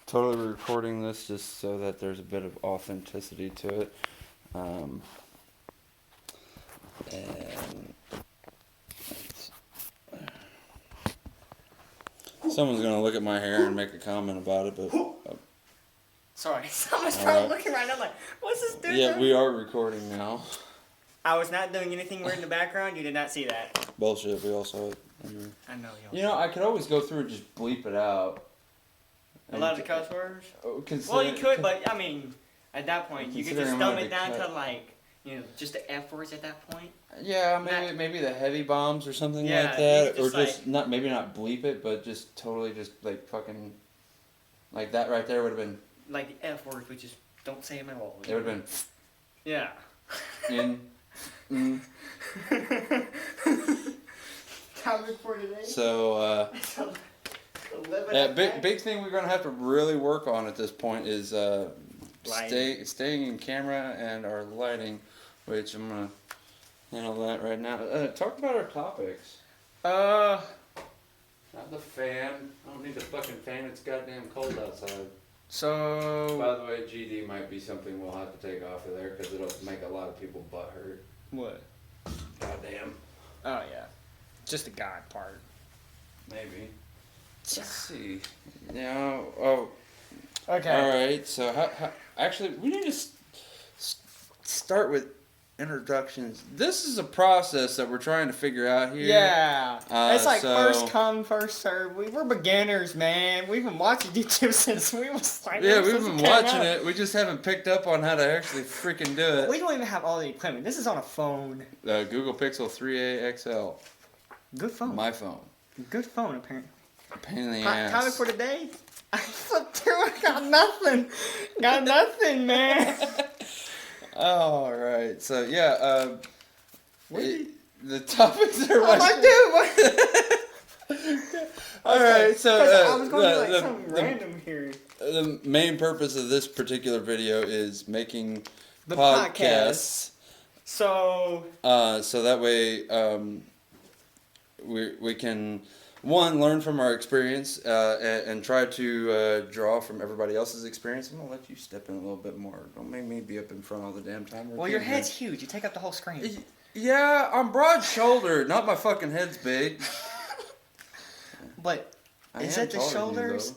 totally recording this just so that there's a bit of authenticity to it. And someone's gonna look at my hair and make a comment about it, but Sorry, someone's probably looking right now like, what's this dude yeah, doing? we are recording now. I was not doing anything weird in the background. You did not see that. Bullshit, we all saw it. I know You know, I could always go through and just bleep it out. A lot of the cuss words? Consider, Well, you could, but I mean, at that point, you could just Considering dumb I'm it down gonna to like, you know, just the F words at that point. Yeah, maybe the heavy bombs or something Yeah, like that, you or just, just like- not maybe not bleep it, but just totally just like fucking like that right there would have been. Like the F words, which is don't say them at all. It would have been Yeah. in. Mm. Topic for today. So big thing we're gonna have to really work on at this point is staying in camera and our lighting, which I'm gonna handle that right now. Talk about our topics. Not the fan. I don't need the fucking fan. It's goddamn cold outside. So. By the way, GD might be something we'll have to take off of there because it'll make a lot of people butt hurt. What? Goddamn. Oh yeah, just the God part. Maybe. Let's see. Now, oh. Okay. All right. So, actually, we need to start with introductions. This is a process that we're trying to figure out here. Yeah. It's like so- first come, first serve. We're beginners, man. We've been watching YouTube since we was like. Yeah, ever we've since been came watching out. it. We just haven't picked up on how to actually freaking do it. We don't even have all the equipment. This is on a phone. Google Pixel 3a XL. Good phone. My phone. Good phone, apparently. Pain in the Topic ass. for today? I flipped through. I got nothing. Got nothing, man. All right. So yeah, the topics are. Oh my dude! All right. So I was going to do like something random here. The main purpose of this particular video is making The podcasts. So. So that way, we can. One, learn from our experience and try to draw from everybody else's experience. I'm going to let you step in a little bit more. Don't make me be up in front all the damn time. Well, your head's huge. You take up the whole screen. Yeah, I'm broad-shouldered. Not my fucking head's big. But is it the shoulders?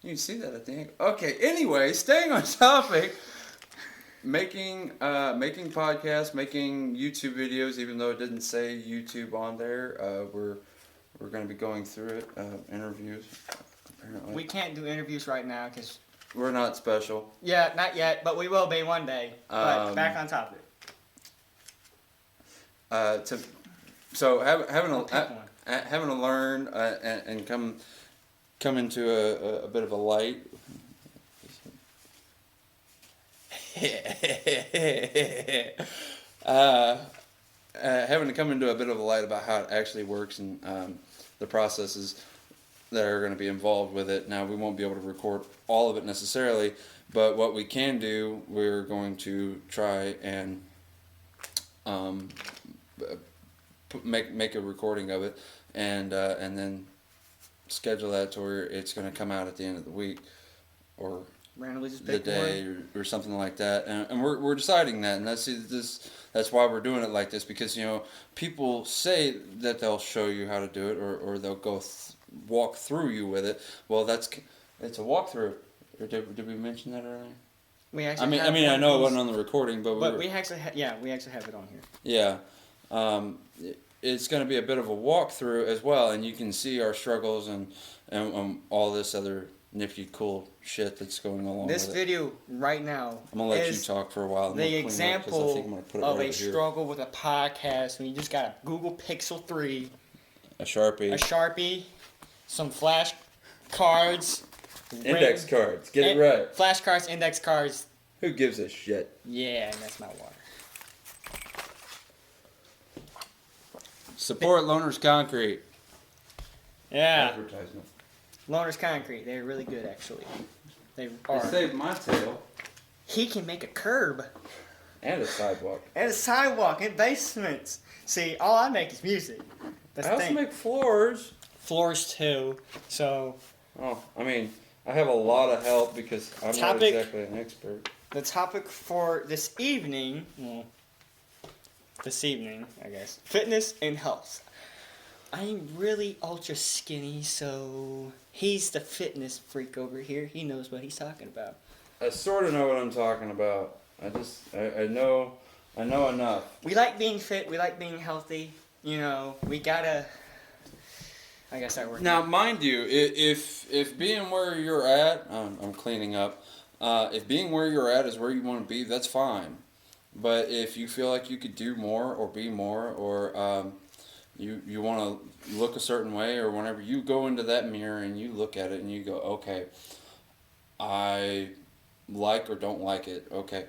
You can see that at the angle. Okay, anyway, staying on topic. Making podcasts, making YouTube videos, even though it didn't say YouTube on there. We're going to be going through it, interviews, apparently. We can't do interviews right now because... We're not special. Yeah, not yet, but we will be one day. But back on topic. Having to learn and come into a bit of a light. Having to come into a bit of a light about how it actually works and the processes that are going to be involved with it. Now, we won't be able to record all of it necessarily, but what we can do, we're going to try and make a recording of it and then schedule that to where it's going to come out at the end of the week or randomly just the pick day or something like that, and we're deciding that, and that's why we're doing it like this, because people say that they'll show you how to do it or they'll go walk through you with it. Well, it's a walkthrough. Or did we mention that earlier? We actually. I know it wasn't on the recording, but we actually have it on here. Yeah, it's going to be a bit of a walkthrough as well, and you can see our struggles and all this other nifty, cool shit that's going along This with it. video right now I'm going to let you talk for a while. The example of a struggle with a podcast when you just got a Google Pixel 3, a Sharpie, some flash cards, index cards. Get it right. Flash cards, index cards. Who gives a shit? Yeah, and that's my water. Support Loners Concrete. Yeah. Advertisement. Loners Concrete. They're really good, actually. They saved my tail. He can make a curb. And a sidewalk. And a sidewalk in basements. See, all I make is music. That's I also make floors. Floors, too. So... Oh, I mean, I have a lot of help because I'm not exactly an expert. The topic for this evening, I guess, fitness and health. I'm really ultra skinny, so he's the fitness freak over here. He knows what he's talking about. I sort of know what I'm talking about. I know enough. We like being fit. We like being healthy. We gotta. I guess that works. Now, mind you, if being where you're at, I'm cleaning up. If being where you're at is where you want to be, that's fine. But if you feel like you could do more or be more, or you want to look a certain way, or whenever you go into that mirror and you look at it and you go, okay, I like or don't like it. Okay,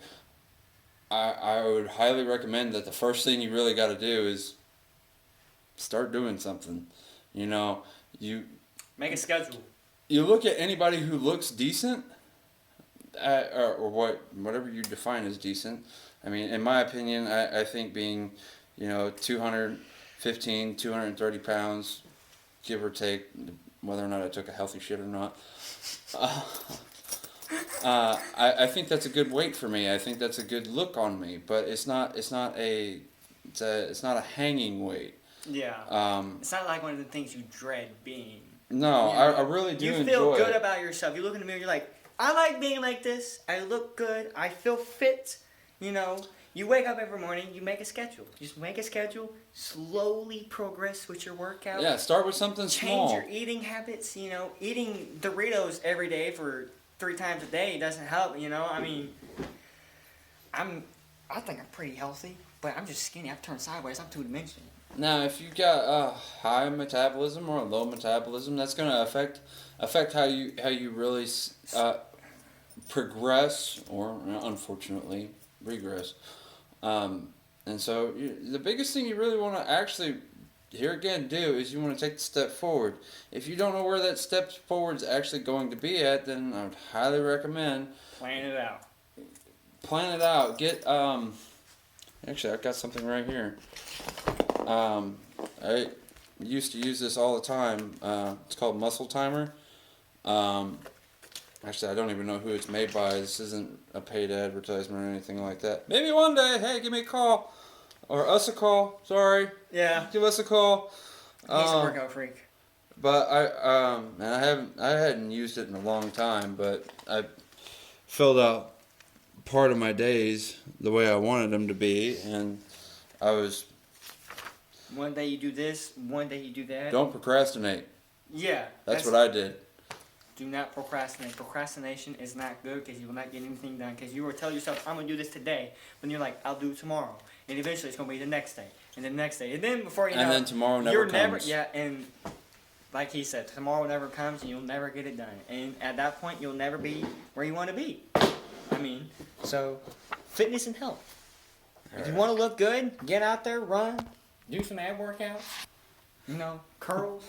I would highly recommend that the first thing you really got to do is start doing something. You make a schedule. You look at anybody who looks decent, or whatever you define as decent. I mean, in my opinion, I think being, 215, 230 pounds, give or take, whether or not I took a healthy shit or not. I think that's a good weight for me. I think that's a good look on me, but it's not a hanging weight. Yeah. It's not like one of the things you dread being. No, I really do enjoy it. You feel good about yourself. You look in the mirror, you're like, I like being like this. I look good. I feel fit. You wake up every morning, you make a schedule. Just make a schedule, slowly progress with your workout. Yeah, start with something small. Change your eating habits, Eating Doritos every day for 3 times a day doesn't help, I mean, I think I'm pretty healthy, but I'm just skinny. I've turned sideways. I'm 2-dimensional. Now, if you got a high metabolism or a low metabolism, that's going to affect how you really progress or, unfortunately, regress. And so the biggest thing you really want to actually, here again, do is you want to take the step forward. If you don't know where that step forward is actually going to be at, then I would highly recommend plan it out. Plan it out. Get actually, I've got something right here. I used to use this all the time. It's called Muscle Timer. Actually, I don't even know who it's made by. This isn't a paid advertisement or anything like that. Maybe one day, hey, give me a call. Or us a call. Sorry. Yeah. Give us a call. He's a workout freak. But I hadn't used it in a long time, but I filled out part of my days the way I wanted them to be, and I was... One day you do this, one day you do that. Don't procrastinate. Yeah. That's what I did. Do not procrastinate. Procrastination is not good because you will not get anything done. Because you will tell yourself, I'm going to do this today. But you're like, I'll do it tomorrow. And eventually it's going to be the next day. And the next day. And then before you know... And then tomorrow never comes. And like he said, tomorrow never comes and you'll never get it done. And at that point, you'll never be where you want to be. So fitness and health. If you want to look good, get out there, run, do some ab workouts. Curls,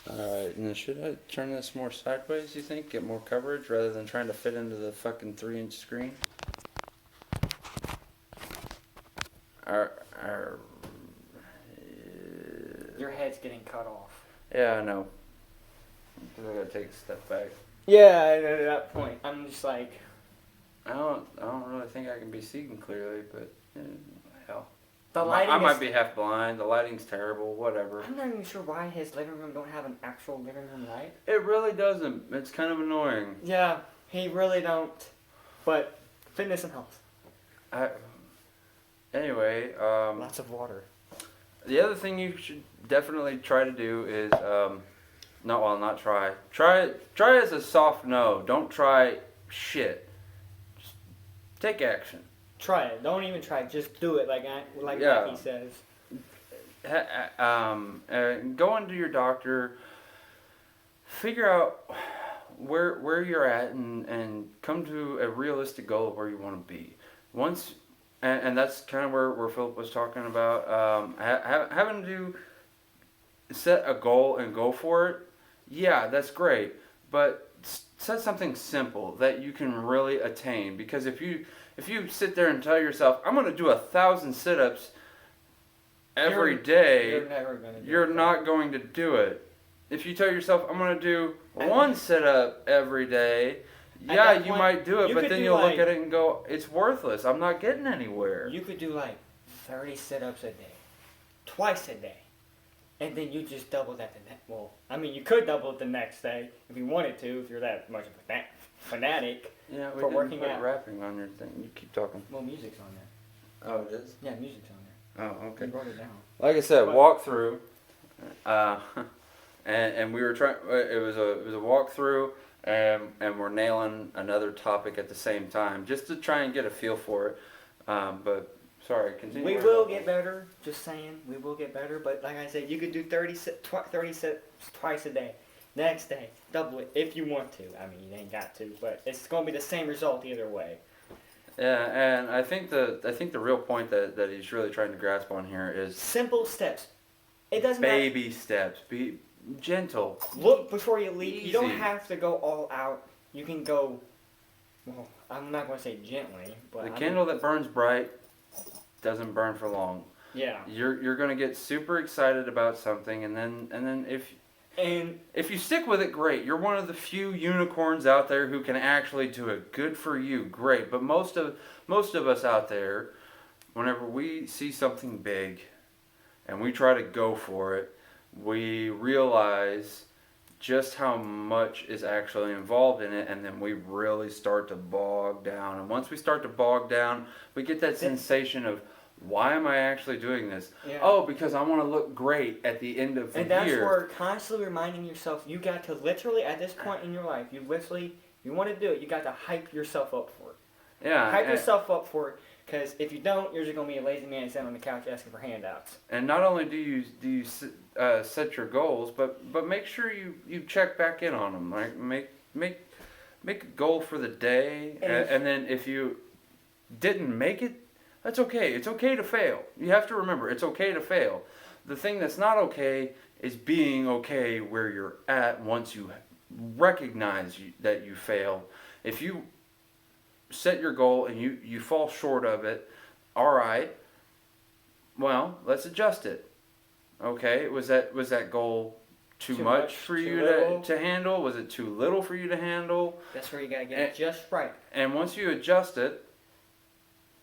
Alright, now should I turn this more sideways, you think? Get more coverage rather than trying to fit into the fucking 3-inch screen? Your head's getting cut off. Yeah, I know. Because I gotta take a step back. Yeah, and at that point, I'm just like... I don't really think I can be seeing clearly, but hell. I might be half blind. The lighting's terrible. Whatever. I'm not even sure why his living room don't have an actual living room light. It really doesn't. It's kind of annoying. Yeah, he really don't. But fitness and health. Anyway, lots of water. The other thing you should definitely try to do is not try. Try as a soft no. Don't try shit. Just take action. Try it. Don't even try. Just do it like he says. Go into your doctor. Figure out where you're at and come to a realistic goal of where you want to be. And that's kind of where Philip was talking about having to set a goal and go for it. Yeah, that's great. But set something simple that you can really attain. Because if you sit there and tell yourself, I'm going to do 1,000 sit-ups every day, you're never going to do you're not going to do it. if you tell yourself, I'm going to do one sit-up every day, At yeah, that you point, might do it, you but could then do, you'll like- look at it and go, it's worthless. I'm not getting anywhere. You could do like 30 sit-ups a day, twice a day, and then you just double that the next. Well, I mean, you could double it the next day if you wanted to, if you're that much of a fanatic. Yeah, we for didn't working put out. rapping on your thing. You keep talking. Well, music's on there. Oh, it is? Yeah, music's on there. Oh, okay. You wrote it down. Like I said, What? walkthrough, and we were trying. It was a walkthrough, and we're nailing another topic at the same time, just to try and get a feel for it. But sorry, continue. We will get better. Just saying, we will get better. But like I said, you could do 30 sets twice a day. Next day, double it if you want to. I mean, you ain't got to, but it's going to be the same result either way. Yeah, and I think the real point that he's really trying to grasp on here is Simple steps. It doesn't matter. baby steps. Be gentle. Look before you leap. You don't Easy. have to go all out. You can go. Well, I'm not going to say gently, but The candle that burns bright doesn't burn for long. Yeah. You're gonna get super excited about something, and then if you stick with it, great. You're one of the few unicorns out there who can actually do it. Good for you, great. But most of us out there, whenever we see something big, and we try to go for it, we realize just how much is actually involved in it, and then we really start to bog down. And once we start to bog down, we get that sensation of, why am I actually doing this? Yeah. Oh, because I want to look great at the end of the And that's year. where constantly reminding yourself, you got to literally, at this point in your life, you want to do it, you got to hype yourself up for it. Yeah, Hype and, yourself up for it, because if you don't, you're just going to be a lazy man sitting on the couch asking for handouts. and not only do you set your goals, but make sure you check back in on them. Like make a goal for the day, and then if you didn't make it, that's okay. It's okay to fail. You have to remember, it's okay to fail. The thing that's not okay is being okay where you're at once you recognize that you failed. If you set your goal and you fall short of it, all right, well, let's adjust it. Okay, was that goal too much for too you little? to handle? Was it too little for you to handle? That's where you got to get it just right. And once you adjust it,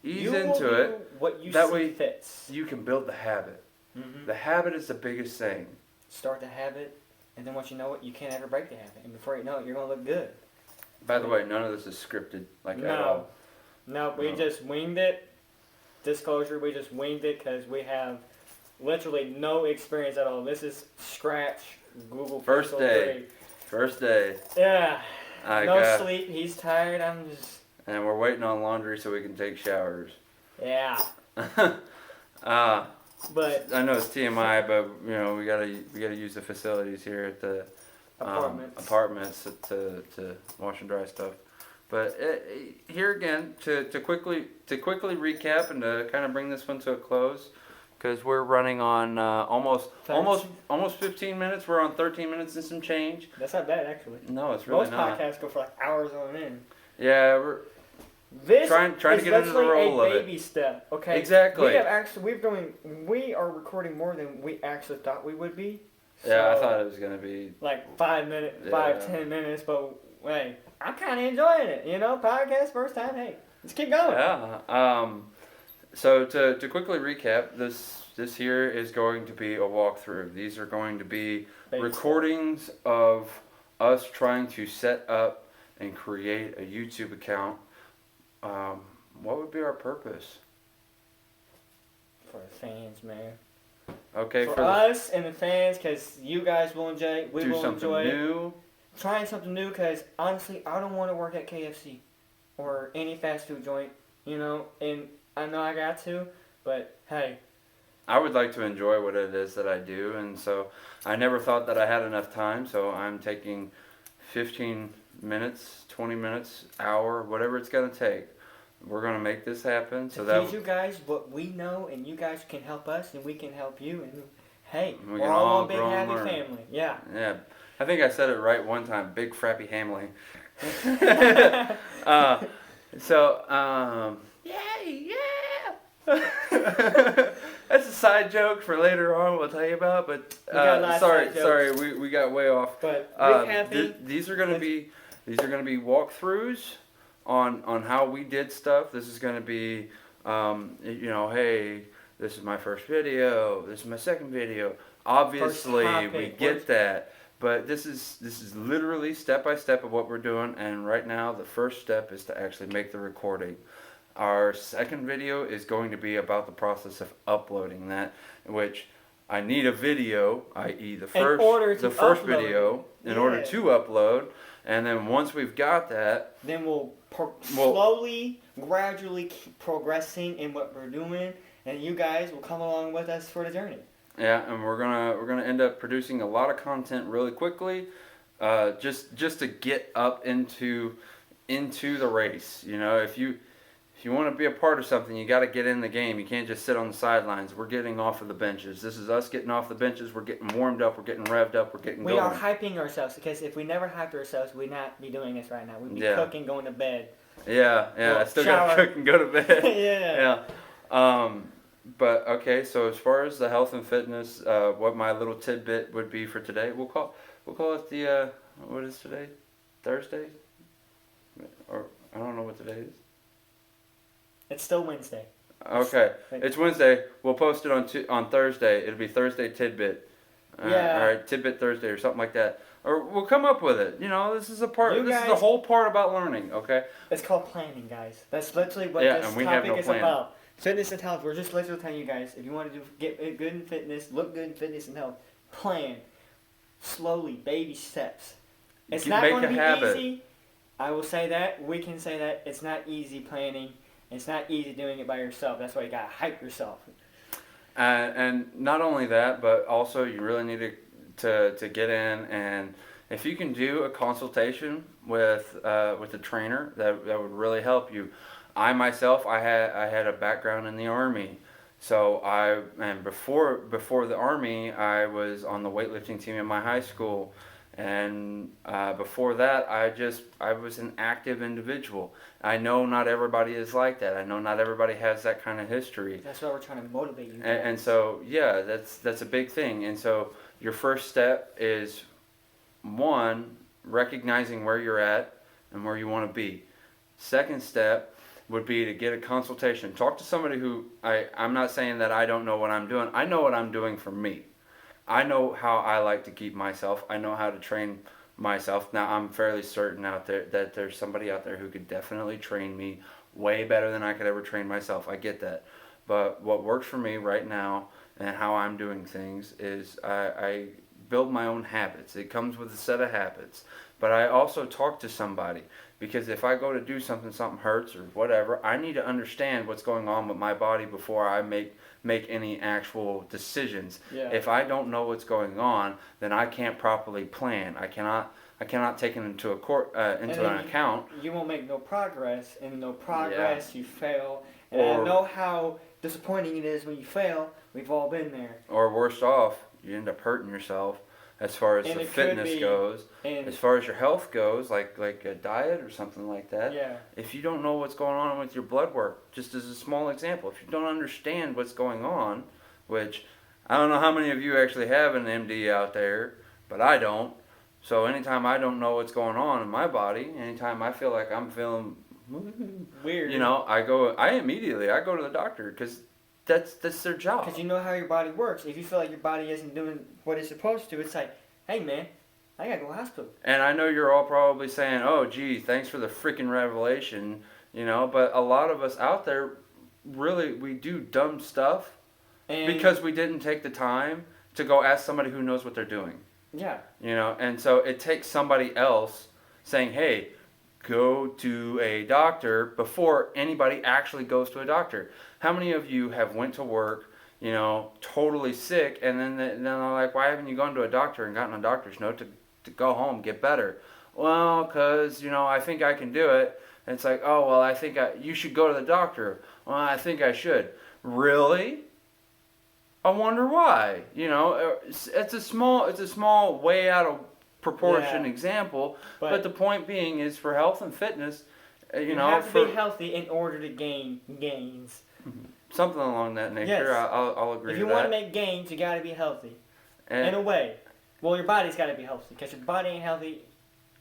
ease You will into do it, what you that see way fits. you can build the habit. Mm-hmm. The habit is the biggest thing. Start the habit, and then once you know it, you can't ever break the habit. And before you know it, you're going to look good. By the way, none of this is scripted, like at all. No, we No. just winged it. Disclosure, we just winged it because we have literally no experience at all. This is scratch, Google First Pencil day. grade. First day, Yeah. I No got, sleep. He's tired. I'm just. and we're waiting on laundry so we can take showers. Yeah. But I know it's TMI, but you know we gotta use the facilities here at the apartments to wash and dry stuff. But here again to quickly recap and to kind of bring this one to a close, because we're running on almost 15 minutes. We're on 13 minutes and some change. that's not bad, actually. No, it's really Most not. podcasts go for like hours on end. Yeah, we're This Trying to is get into the literally role a of it. baby step. Okay. Exactly. We are recording more than we actually thought we would be. yeah. I So, thought it was gonna be. like 5 minutes, Yeah. 10 minutes, but hey, I'm kind of enjoying it. You know, podcast first time. Hey, let's keep going. Yeah. So to quickly recap, this here is going to be a walkthrough. These are going to be Baby recordings of us trying to set up and create a YouTube account. What would be our purpose? For the fans, man. Okay, For us and the fans, because you guys will enjoy. We do will something enjoy it. new. Trying something new, because honestly, I don't want to work at KFC or any fast food joint. You know, and I know I got to, but hey. I would like to enjoy what it is that I do, and so I never thought that I had enough time, so I'm taking 15 minutes, 20 minutes, hour, whatever it's going to take. We're going to make this happen. To So that teach you guys what we know, and you guys can help us, and we can help you, and hey, We we're can all all one big grow and happy learn. family. Yeah. Yeah, I think I said it right one time. Big frappy Hamley. That's a side joke for later on. We'll tell you about. But We got a lot of sorry, side jokes. we got way off. But recapping, These are gonna be walkthroughs on how we did stuff. This is gonna be hey, this is my first video. This is my second video. Obviously, we get that. But this is literally step by step of what we're doing, and right now the first step is to actually make the recording. Our second video is going to be about the process of uploading that, which I need a video, i.e. the first video, in order to upload, and then once we've got that, then we'll slowly, gradually keep progressing in what we're doing, and you guys will come along with us for the journey. Yeah, and we're gonna end up producing a lot of content really quickly, just to get up into the race. You know, if you want to be a part of something, you got to get in the game. You can't just sit on the sidelines. We're getting off of the benches. This is us getting off the benches. We're getting warmed up. We're getting revved up. We're getting going. We are hyping ourselves, because if we never hyped ourselves, we'd not be doing this right now. We'd be cooking, going to bed. Yeah. Well, I still got to cook and go to bed. Yeah. But okay, so as far as the health and fitness, what my little tidbit would be for today, we'll call it the what is today? Thursday? Or I don't know what today is. It's still Wednesday. Okay, it's Wednesday. We'll post it on Thursday. It'll be Thursday tidbit. Yeah. All right, tidbit Thursday or something like that. Or we'll come up with it. You know, this is a part. This is the whole part about learning. Okay. It's called planning, guys. That's literally what this and we have topic no is plan. about. Fitness and health. We're just literally telling you guys, if you want to get good in fitness, look good in fitness and health, plan slowly, baby steps. It's not going to be easy. I will say that. We can say that. It's not easy planning. It's not easy doing it by yourself. That's why you got to hype yourself. And not only that, but also you really need to get in, and if you can do a consultation with a trainer, that would really help you. I myself, I had a background in the Army, so before the Army, I was on the weightlifting team in my high school, and before that, I was an active individual. I know not everybody is like that. I know not everybody has that kind of history. That's why we're trying to motivate you. And so yeah, that's a big thing. And so your first step is, one, recognizing where you're at and where you want to be. Second step would be to get a consultation. Talk to somebody who, I'm not saying that I don't know what I'm doing. I know what I'm doing for me. I know how I like to keep myself. I know how to train myself. Now, I'm fairly certain out there that there's somebody out there who could definitely train me way better than I could ever train myself. I get that. But what works for me right now and how I'm doing things is I build my own habits. It comes with a set of habits. But I also talk to somebody, because if I go to do something hurts or whatever, I need to understand what's going on with my body before I make any actual decisions. Yeah. If I don't know what's going on, then I can't properly plan. I cannot take it into an account. You won't make no progress, and no progress, you fail. And I know how disappointing it is when you fail. We've all been there. Or worse off, you end up hurting yourself. As far as the fitness goes, as far as your health goes, like a diet or something like that. Yeah. If you don't know what's going on with your blood work, just as a small example, if you don't understand what's going on, which I don't know how many of you actually have an MD out there, but I don't. So anytime I don't know what's going on in my body, anytime I feel like I'm feeling weird, I immediately go to the doctor, because that's their job. Because you know how your body works. If you feel like your body isn't doing what it's supposed to, it's like, hey man, I gotta go to the hospital. And I know you're all probably saying, oh gee, thanks for the freaking revelation, but a lot of us out there, really, we do dumb stuff because we didn't take the time to go ask somebody who knows what they're doing. Yeah. And so it takes somebody else saying, hey, go to a doctor before anybody actually goes to a doctor. How many of you have went to work, totally sick, and then they're like, why haven't you gone to a doctor and gotten a doctor's note to go home, get better? Well, because, I think I can do it. And it's like, oh, well, I think you should go to the doctor. Well, I think I should. Really? I wonder why. It's a small way out of proportion example, but the point being is, for health and fitness, you have to be healthy in order to gain gains. Something along that nature. Yes. I'll agree If to you that. want to make gains, you got to be healthy. And In a way. Well, your body's got to be healthy. Because your body ain't healthy.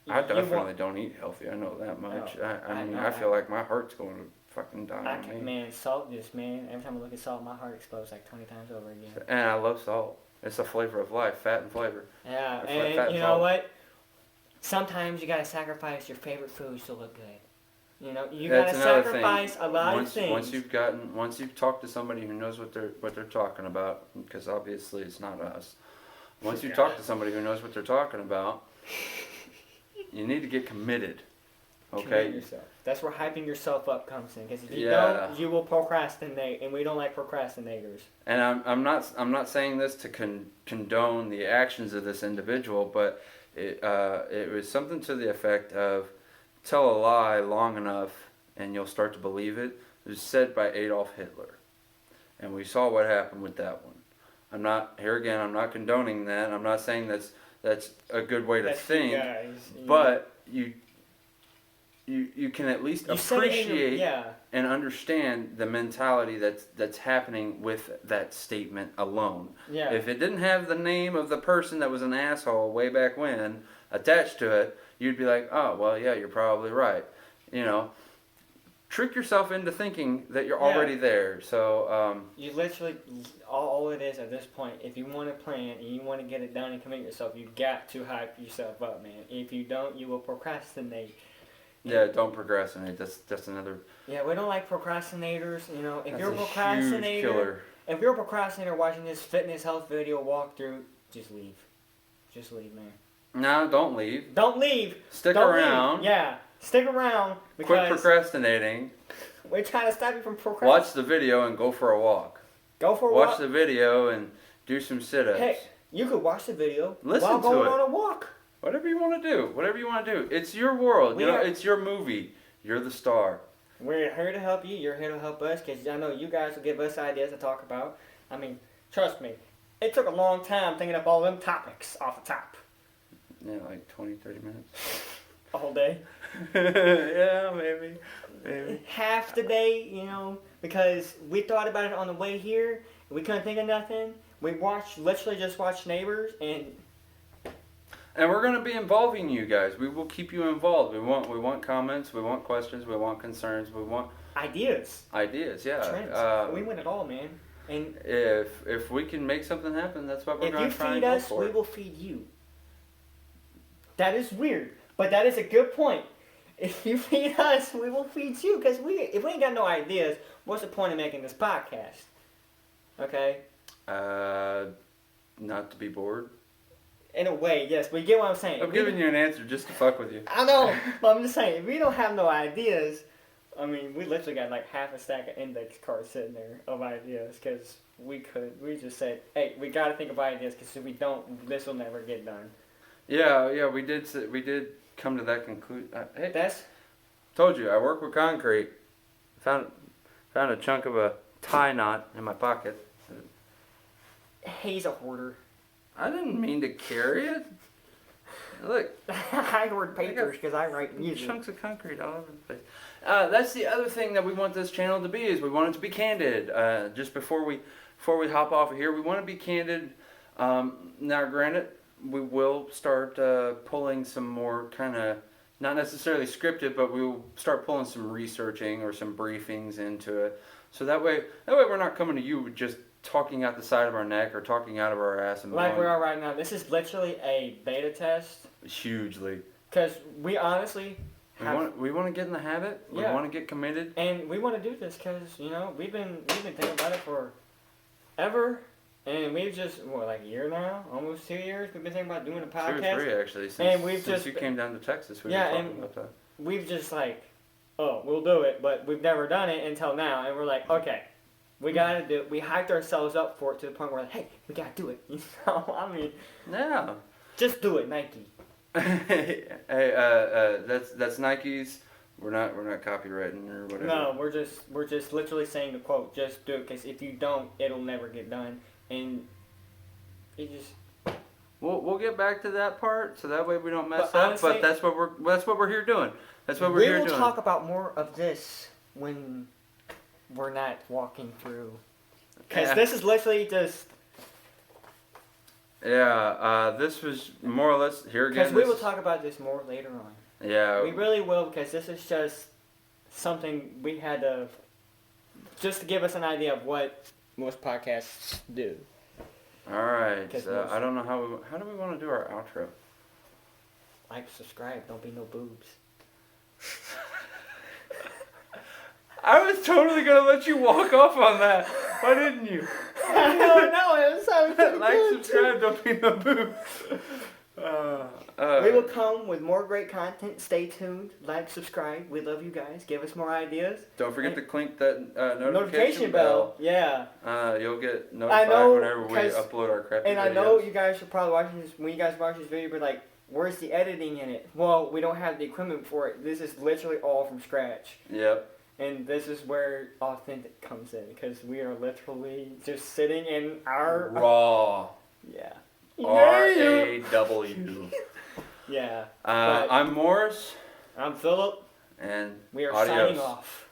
I definitely don't eat healthy. I know that much. I feel like my heart's going to fucking die on me. Man, salt just, man, every time I look at salt, my heart explodes like 20 times over again. And I love salt. It's the flavor of life, fat and flavor. Yeah, Fat and and you know salt. what? Sometimes you got to sacrifice your favorite foods to look good. You know, you That's got to another sacrifice thing. a lot of things. Once you've talked to somebody who knows what they're talking about, because obviously it's not us. Once you talk to somebody who knows what they're talking about, you need to get committed. Okay. Commit yourself. That's where hyping yourself up comes in. Because if you Yeah. don't, you will procrastinate, and we don't like procrastinators. And I'm not saying this to condone the actions of this individual, but it was something to the effect of tell a lie long enough and you'll start to believe it. It was said by Adolf Hitler, and we saw what happened with that one. I'm not condoning that. I'm not saying that's a good way to That's think, you guys. but you can at least You said it in your- appreciate yeah. and understand the mentality that's happening with that statement alone. Yeah. If it didn't have the name of the person that was an asshole way back when attached to it, you'd be like, oh, well, yeah, you're probably right. You know, trick yourself into thinking that you're already there. So, You literally, all it is at this point, if you want to plan and you want to get it done and commit yourself, you got to hype yourself up, man. If you don't, you will procrastinate. yeah, don't procrastinate. That's another. Yeah, we don't like procrastinators. You know, if That's you're a a huge procrastinator, killer. if you're a procrastinator watching this fitness health video walkthrough, just leave. Just leave, man. No, don't leave. Don't leave. Stick Don't around. Leave. Yeah, stick around Quit because procrastinating. we're trying to stop you from procrastinating. Watch the video and go for a walk. Go for a Watch walk. the video and do some sit-ups. Hey, you could watch the video Listen while to going it. on a walk. Whatever you want to do. Whatever you want to do. It's your world. We You know, are- it's your movie. You're the star. We're here to help you. You're here to help us because I know you guys will give us ideas to talk about. I mean, trust me, it took a long time thinking up all them topics off the top. Yeah, like 20, 30 minutes. All day. Yeah, maybe. Half the day, you know, because we thought about it on the way here. We couldn't think of nothing. We literally just watched Neighbors and And we're going to be involving you guys. We will keep you involved. We want comments. We want questions. We want concerns. We want ideas. ideas. Yeah. Trends. We want it all, man. And If we can make something happen, that's what we're if going you to try and feed go us, for. we will feed you. That is weird, but that is a good point. If you feed us, we will feed you. Because if we ain't got no ideas, what's the point of making this podcast? Okay? Not to be bored. In a way, yes, but you get what I'm saying. I'm giving you an answer just to fuck with you. I know, but I'm just saying, if we don't have no ideas, I mean, we literally got like half a stack of index cards sitting there of ideas because we just said, hey, we got to think of ideas because if we don't, this will never get done. Yeah, we did come to that conclusion. Hey, That's told you, I work with concrete. Found a chunk of a tie knot in my pocket. he's a hoarder. I didn't mean to carry it. Look, I hoard papers because I write music. chunks of concrete all over the place. That's the other thing that we want this channel to be is we want it to be candid. Just before we hop off of here, we want to be candid. Now, granted, we will start pulling some more kind of not necessarily scripted, but we will start pulling some researching or some briefings into it. So that way we're not coming to you with just talking out the side of our neck or talking out of our ass and Like we are right now. This is literally a beta test. hugely. Because we honestly We want to get in the habit. We Yeah. want to get committed. and we want to do this because you know we've been thinking about it for ever, and we've just like a year now, almost 2 years. We've been thinking about doing a 2 podcast. or 3 actually. And we've since just- you came down to Texas, we Yeah, were talking and- about that. We've just like, oh, we'll do it, but we've never done it until now, and we're like, okay, we gotta do it. We hyped ourselves up for it to the point where we're like, hey, we gotta do it. You know, I mean, Yeah. just do it, Nike. Hey, that's Nike's. We're not copywriting or whatever. No, we're just literally saying the quote. Just do it, because if you don't, it'll never get done, and it just. We'll get back to that part, so that way we don't mess But up. honestly- But that's what we're here doing. That's what we're We here will doing. talk about more of this when we're not walking through. Because Yeah. this is literally just. Yeah, this was more or less here again. Because we will talk about this more later on. Yeah, We really will, because this is just something we had to. Just to give us an idea of what most podcasts do. all right. Because So I don't know how do we want to do our outro? Like, subscribe, don't be no boobs. I was totally gonna let you walk off on that. Why didn't you? I don't know, it was so Like, good. subscribe, don't be no boo. We will come with more great content. Stay tuned. Like, subscribe. We love you guys. Give us more ideas. Don't forget to clink that Notification bell. Yeah. You'll get I notified know, whenever we 'cause- upload our crappy And videos. I know you guys are probably watching this. When you guys watch this video, you're like, where's the editing in it? Well, we don't have the equipment for it. This is literally all from scratch. Yep. And this is where authentic comes in. Because we are literally just sitting in our... Raw. Yeah. R-A-W. Yeah. I'm Morris. I'm Philip. And We are adios. signing off.